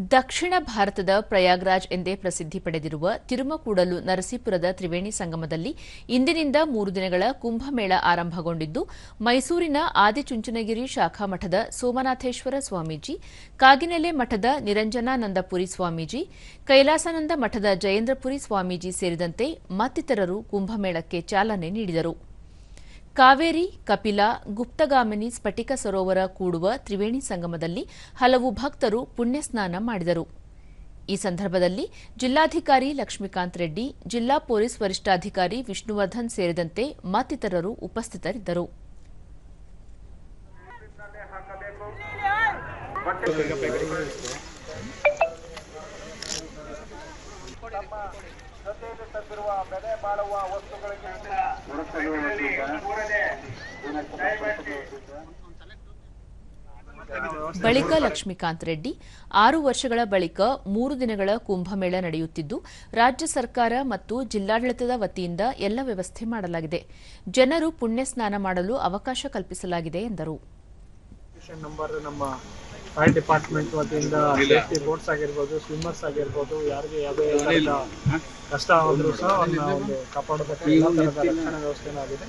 ದಕ್ಷಿಣ ಭಾರತದ ಪ್ರಯಾಗ್ರಾಜ್ ಎಂದೇ ಪ್ರಸಿದ್ಧಿ ಪಡೆದಿರುವ ತಿರುಮಕೂಡಲು ನರಸೀಪುರದ ತ್ರಿವೇಣಿ ಸಂಗಮದಲ್ಲಿ ಇಂದಿನಿಂದ 3 ದಿನಗಳ ಕುಂಭಮೇಳ ಆರಂಭಗೊಂಡಿದ್ದು, ಮೈಸೂರಿನ ಆದಿಚುಂಚನಗಿರಿ ಶಾಖಾ ಮಠದ ಸೋಮನಾಥೇಶ್ವರ ಸ್ವಾಮೀಜಿ, ಕಾಗಿನೆಲೆ ಮಠದ ನಿರಂಜನಾನಂದಪುರಿ ಸ್ವಾಮೀಜಿ, ಕೈಲಾಸಾನಂದ ಮಠದ ಜಯೇಂದ್ರಪುರಿ ಸ್ವಾಮೀಜಿ ಸೇರಿದಂತೆ ಮತ್ತಿತರರು ಕುಂಭಮೇಳಕ್ಕೆ ಚಾಲನೆ ನೀಡಿದರು. ಕಾವೇರಿ, ಕಪಿಲಾ, ಗುಪ್ತಗಾಮಿನಿ ಸ್ಫಟಿಕ ಸರೋವರ ಕೂಡುವ ತ್ರಿವೇಣಿ ಸಂಗಮದಲ್ಲಿ ಹಲವು ಭಕ್ತರು ಪುಣ್ಯಸ್ನಾನ ಮಾಡಿದರು. ಈ ಸಂದರ್ಭದಲ್ಲಿ ಜಿಲ್ಲಾಧಿಕಾರಿ ಲಕ್ಷ್ಮೀಕಾಂತ್ ರೆಡ್ಡಿ, ಜಿಲ್ಲಾ ಪೊಲೀಸ್ ವರಿಷ್ಠಾಧಿಕಾರಿ ವಿಷ್ಣುವರ್ಧನ್ ಸೇರಿದಂತೆ ಮತ್ತಿತರರು ಉಪಸ್ಥಿತರಿದ್ದರು. ಬಳಿಕ ಲಕ್ಷ್ಮೀಕಾಂತ್ ರೆಡ್ಡಿ, 6 ವರ್ಷಗಳ ಬಳಿಕ 3 ದಿನಗಳ ಕುಂಭಮೇಳ ನಡೆಯುತ್ತಿದ್ದು, ರಾಜ್ಯ ಸರ್ಕಾರ ಮತ್ತು ಜಿಲ್ಲಾಡಳಿತದ ವತಿಯಿಂದ ಎಲ್ಲ ವ್ಯವಸ್ಥೆ ಮಾಡಲಾಗಿದೆ. ಜನರು ಪುಣ್ಯ ಸ್ನಾನ ಮಾಡಲು ಅವಕಾಶ ಕಲ್ಪಿಸಲಾಗಿದೆ ಎಂದರು. ನಮ್ಮ ಫೈರ್ ಡಿಪಾರ್ಟ್ಮೆಂಟ್ ವತಿಯಿಂದ ಸೇಫ್ಟಿ ಬೋಟ್ಸ್ ಆಗಿರ್ಬೋದು, ಸ್ವಿಮ್ಮರ್ಸ್ ಆಗಿರ್ಬೋದು, ಯಾರಿಗೆ ಯಾವುದೇ ಕಷ್ಟ ಆದರೂ ಸಹ ಒಂದು ಕಾಪಾಡೋದಕ್ಕೆ ಎಲ್ಲ ತರಹದ ರಕ್ಷಣಾ ವ್ಯವಸ್ಥೆ ಆಗಿದೆ.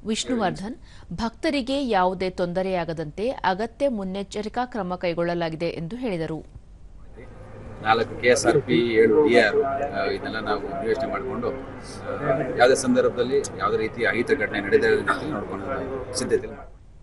ವಿಷ್ಣುವರ್ಧನ್, ಭಕ್ತರಿಗೆ ಯಾವುದೇ ತೊಂದರೆಯಾಗದಂತೆ ಅಗತ್ಯ ಮುನ್ನೆಚ್ಚರಿಕಾ ಕ್ರಮ ಕೈಗೊಳ್ಳಲಾಗಿದೆ ಎಂದು ಹೇಳಿದರು. 4 KSRP 7 DR ಇದನ್ನೆಲ್ಲ ನಾವು ಯೋಚನೆ ಮಾಡಿಕೊಂಡು ಯಾವುದೇ ಸಂದರ್ಭದಲ್ಲಿ ಯಾವುದೇ ರೀತಿಯ ಅಹಿತ ಘಟನೆ ನಡೆದ ನೋಡಿಕೊಂಡು ಸಿದ್ಧತೆ